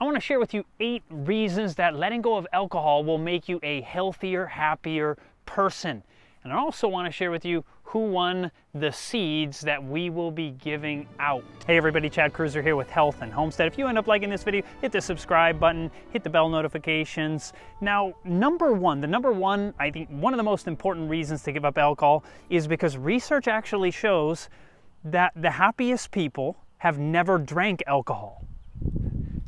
I want to share with you 8 reasons that letting go of alcohol will make you a healthier, happier person. And I also want to share with you who won the seeds that we will be giving out. Hey everybody, Chad Cruiser here with Health and Homestead. If you end up liking this video, hit the subscribe button, hit the bell notifications. Now, the number one, I think one of the most important reasons to give up alcohol is because research actually shows that the happiest people have never drank alcohol.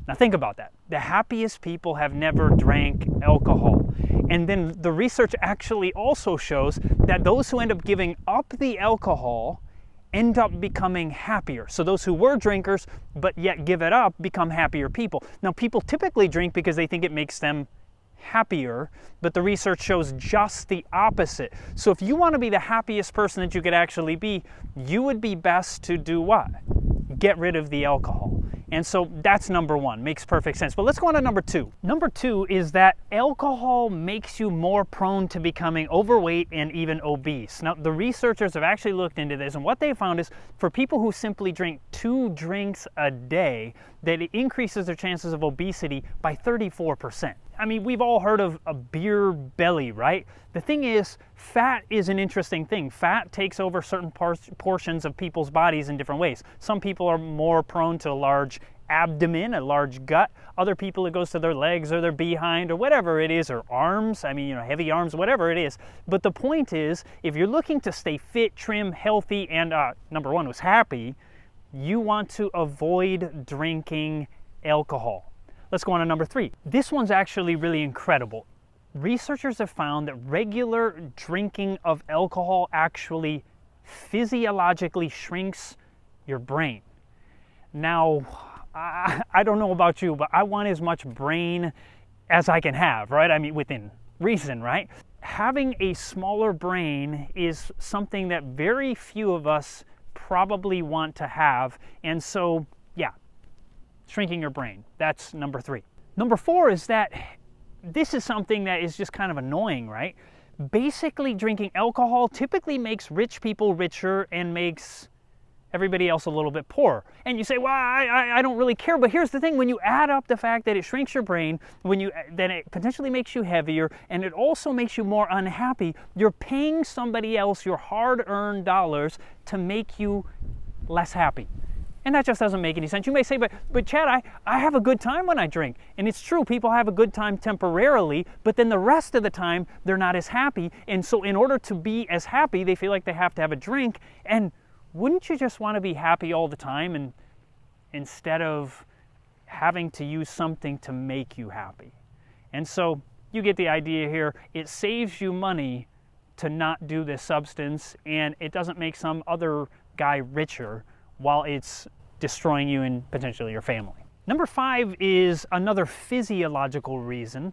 Now think about that. The happiest people have never drank alcohol. And then the research actually also shows that those who end up giving up the alcohol end up becoming happier. So those who were drinkers but yet give it up become happier people. Now people typically drink because they think it makes them happier, but the research shows just the opposite. So if you want to be the happiest person that you could actually be, you would be best to do what? Get rid of the alcohol. And so that's number one, makes perfect sense. But let's go on to number two. Number two is that alcohol makes you more prone to becoming overweight and even obese. Now, the researchers have actually looked into this, and what they found is for people who simply drink 2 drinks a day, that it increases their chances of obesity by 34%. I mean, we've all heard of a beer belly, right? The thing is, fat is an interesting thing. Fat takes over certain portions of people's bodies in different ways. Some people are more prone to a large abdomen, a large gut. Other people, it goes to their legs or their behind or whatever it is, or arms. I mean, heavy arms, whatever it is. But the point is, if you're looking to stay fit, trim, healthy, and number one was happy, you want to avoid drinking alcohol. Let's go on to number 3. This one's actually really incredible. Researchers have found that regular drinking of alcohol actually physiologically shrinks your brain. Now, I don't know about you, but I want as much brain as I can have, right? I mean, within reason, right? Having a smaller brain is something that very few of us probably want to have. And so, yeah, shrinking your brain. That's number 3. Number 4 is that this is something that is just kind of annoying, right? Basically, drinking alcohol typically makes rich people richer and makes everybody else a little bit poorer. And you say, well, I don't really care. But here's the thing. When you add up the fact that it shrinks your brain, then it potentially makes you heavier, and it also makes you more unhappy, you're paying somebody else your hard-earned dollars to make you less happy. And that just doesn't make any sense. You may say, but Chad, I have a good time when I drink. And it's true, people have a good time temporarily, but then the rest of the time, they're not as happy. And so in order to be as happy, they feel like they have to have a drink. And wouldn't you just want to be happy all the time, and instead of having to use something to make you happy? And so you get the idea here. It saves you money to not do this substance, and it doesn't make some other guy richer while it's destroying you and potentially your family. Number 5 is another physiological reason.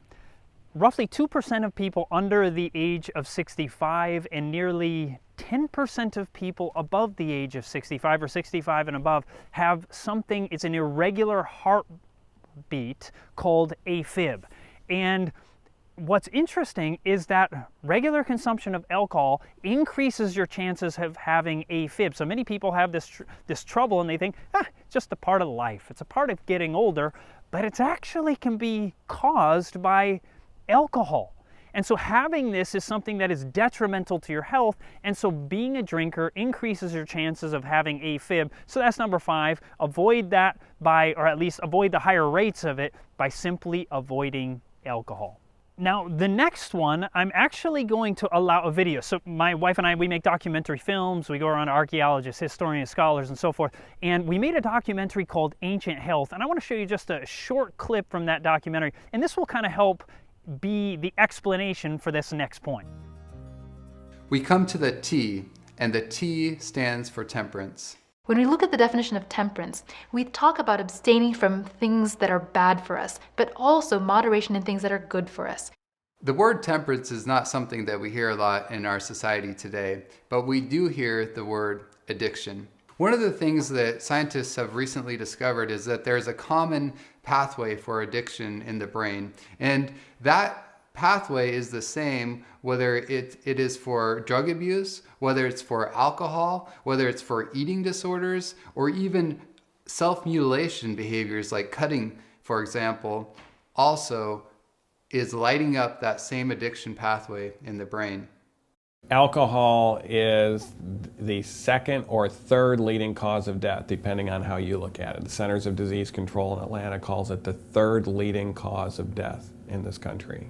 Roughly 2% of people under the age of 65 and nearly 10% of people above the age of 65 or 65 and above have something, it's an irregular heartbeat called AFib. And what's interesting is that regular consumption of alcohol increases your chances of having AFib. So many people have this trouble and they think, it's just a part of life. It's a part of getting older, but it actually can be caused by alcohol. And so having this is something that is detrimental to your health, and so being a drinker increases your chances of having AFib. So that's number 5. Avoid that or at least avoid the higher rates of it by simply avoiding alcohol. Now, the next one, I'm actually going to allow a video. So my wife and I, we make documentary films. We go around to archaeologists, historians, scholars, and so forth. And we made a documentary called Ancient Health. And I want to show you just a short clip from that documentary. And this will kind of help be the explanation for this next point. We come to the T, and the T stands for temperance. When we look at the definition of temperance, we talk about abstaining from things that are bad for us, but also moderation in things that are good for us. The word temperance is not something that we hear a lot in our society today, but we do hear the word addiction. One of the things that scientists have recently discovered is that there's a common pathway for addiction in the brain, and that pathway is the same whether it is for drug abuse, whether it's for alcohol, whether it's for eating disorders, or even self-mutilation behaviors like cutting for example, also is lighting up that same addiction pathway in the brain. Alcohol is the second or third leading cause of death, depending on how you look at it. The Centers of Disease Control in Atlanta calls it the third leading cause of death in this country.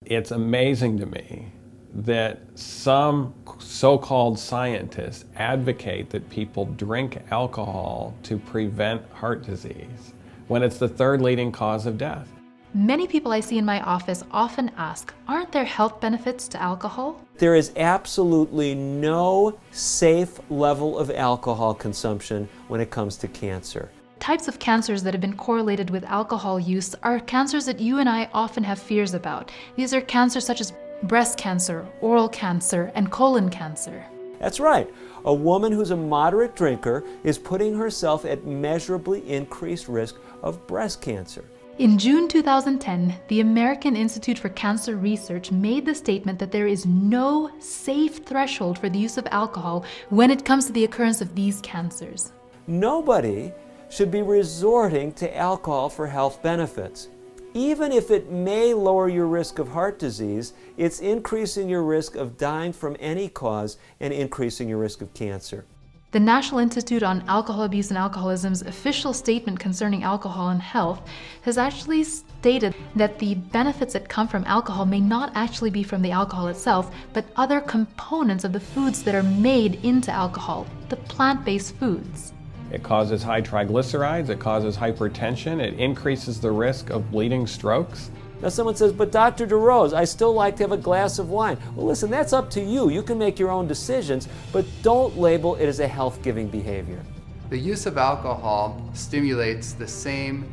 It's amazing to me that some so-called scientists advocate that people drink alcohol to prevent heart disease when it's the third leading cause of death. Many people I see in my office often ask, aren't there health benefits to alcohol? There is absolutely no safe level of alcohol consumption when it comes to cancer. Types of cancers that have been correlated with alcohol use are cancers that you and I often have fears about. These are cancers such as breast cancer, oral cancer, and colon cancer. That's right. A woman who's a moderate drinker is putting herself at measurably increased risk of breast cancer. In June 2010, the American Institute for Cancer Research made the statement that there is no safe threshold for the use of alcohol when it comes to the occurrence of these cancers. Nobody should be resorting to alcohol for health benefits. Even if it may lower your risk of heart disease, it's increasing your risk of dying from any cause and increasing your risk of cancer. The National Institute on Alcohol Abuse and Alcoholism's official statement concerning alcohol and health has actually stated that the benefits that come from alcohol may not actually be from the alcohol itself, but other components of the foods that are made into alcohol, the plant-based foods. It causes high triglycerides, it causes hypertension, it increases the risk of bleeding strokes. Now someone says, but Dr. DeRose, I still like to have a glass of wine. Well, listen, that's up to you. You can make your own decisions, but don't label it as a health-giving behavior. The use of alcohol stimulates the same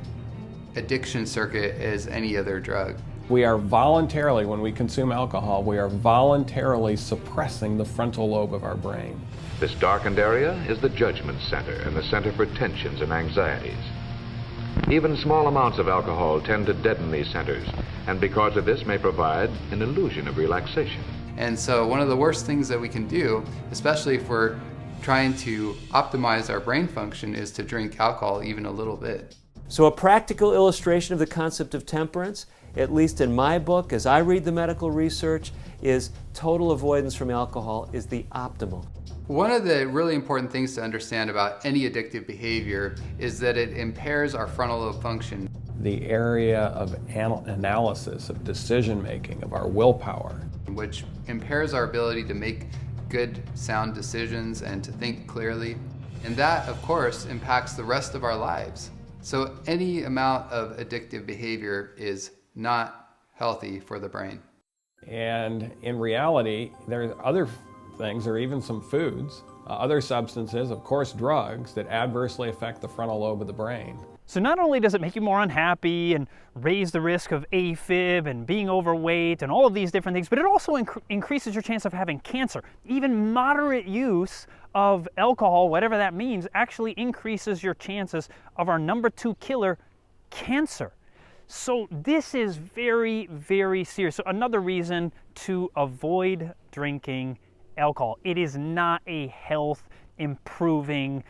addiction circuit as any other drug. We are voluntarily, when we consume alcohol, we are voluntarily suppressing the frontal lobe of our brain. This darkened area is the judgment center and the center for tensions and anxieties. Even small amounts of alcohol tend to deaden these centers, and because of this may provide an illusion of relaxation. And so one of the worst things that we can do, especially if we're trying to optimize our brain function, is to drink alcohol even a little bit. So a practical illustration of the concept of temperance, at least in my book, as I read the medical research, is total avoidance from alcohol is the optimal. One of the really important things to understand about any addictive behavior is that it impairs our frontal lobe function. The area of analysis, of decision making, of our willpower. Which impairs our ability to make good, sound decisions and to think clearly. And that, of course, impacts the rest of our lives. So any amount of addictive behavior is not healthy for the brain. And in reality, there's other things, or even some foods, other substances, of course drugs, that adversely affect the frontal lobe of the brain. So not only does it make you more unhappy and raise the risk of AFib and being overweight and all of these different things, but it also increases your chance of having cancer. Even moderate use of alcohol, whatever that means, actually increases your chances of our number 2 killer, cancer. So this is very, very serious. So another reason to avoid drinking alcohol. It is not a health improving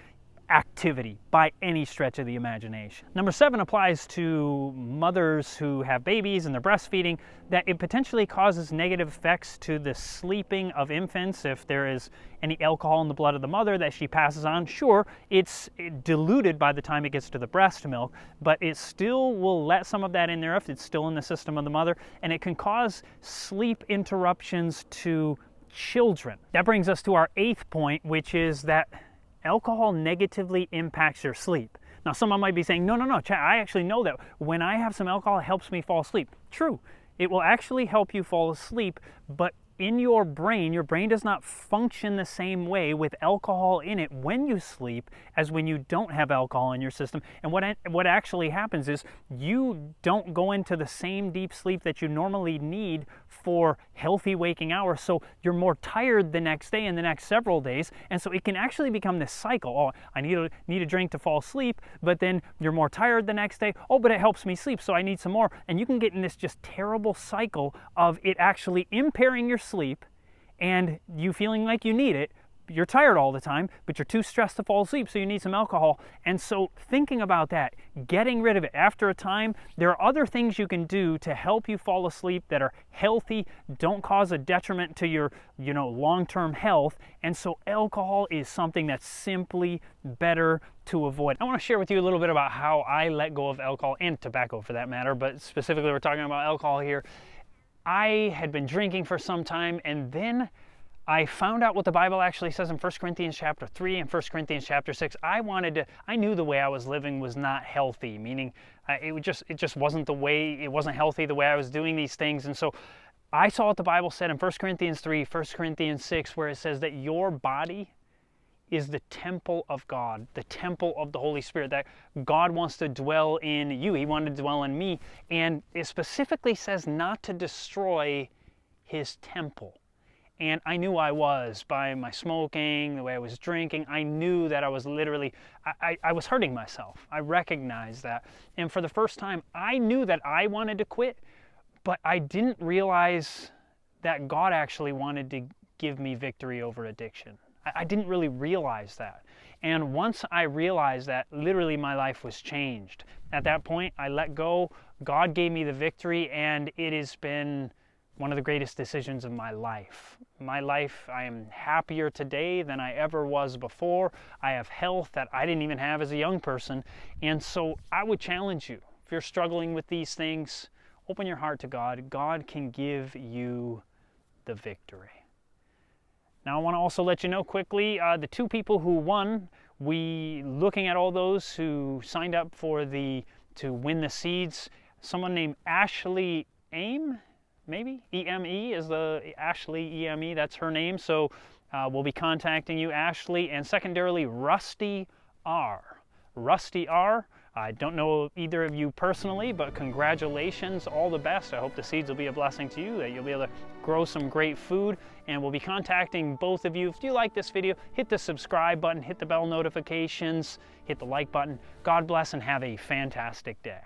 activity by any stretch of the imagination. Number 7 applies to mothers who have babies and they're breastfeeding, that it potentially causes negative effects to the sleeping of infants. If there is any alcohol in the blood of the mother that she passes on, sure, it's diluted by the time it gets to the breast milk, but it still will let some of that in there if it's still in the system of the mother, and it can cause sleep interruptions to children. That brings us to our 8th point, which is that alcohol negatively impacts your sleep. Now, someone might be saying, no, Chad, I actually know that when I have some alcohol, it helps me fall asleep. True, it will actually help you fall asleep, but in your brain does not function the same way with alcohol in it when you sleep as when you don't have alcohol in your system. And what actually happens is you don't go into the same deep sleep that you normally need for healthy waking hours, so you're more tired the next day and the next several days, and so it can actually become this cycle. Oh, I need a drink to fall asleep, but then you're more tired the next day. Oh, but it helps me sleep, so I need some more. And you can get in this just terrible cycle of it actually impairing your sleep and you feeling like you need it, you're tired all the time, but you're too stressed to fall asleep, so you need some alcohol. And so thinking about that, getting rid of it after a time, there are other things you can do to help you fall asleep that are healthy, don't cause a detriment to your, long-term health. And so alcohol is something that's simply better to avoid. I want to share with you a little bit about how I let go of alcohol, and tobacco for that matter, but specifically we're talking about alcohol here. I had been drinking for some time, and then I found out what the Bible actually says in 1 Corinthians chapter 3 and 1 Corinthians chapter 6. I knew the way I was living was not healthy, meaning it just wasn't it wasn't healthy the way I was doing these things. And so I saw what the Bible said in 1 Corinthians 3, 1 Corinthians 6, where it says that your body is the temple of God, the temple of the Holy Spirit, that God wants to dwell in you. He wanted to dwell in me. And it specifically says not to destroy His temple. And I knew I was, by my smoking, the way I was drinking, I knew that I was literally, I was hurting myself. I recognized that. And for the first time, I knew that I wanted to quit, but I didn't realize that God actually wanted to give me victory over addiction. I didn't really realize that. And once I realized that, literally my life was changed. At that point, I let go. God gave me the victory, and it has been one of the greatest decisions of my life. My life, I am happier today than I ever was before. I have health that I didn't even have as a young person. And so I would challenge you, if you're struggling with these things, open your heart to God. God can give you the victory. Now I want to also let you know quickly, the two people who won, looking at all those who signed up to win the seeds, someone named Ashley Aim, maybe? E-M-E is Ashley E-M-E, that's her name. So we'll be contacting you, Ashley. And secondarily, Rusty R. Rusty R. I don't know either of you personally, but congratulations, all the best. I hope the seeds will be a blessing to you, that you'll be able to grow some great food. And we'll be contacting both of you. If you like this video, hit the subscribe button, hit the bell notifications, hit the like button. God bless and have a fantastic day.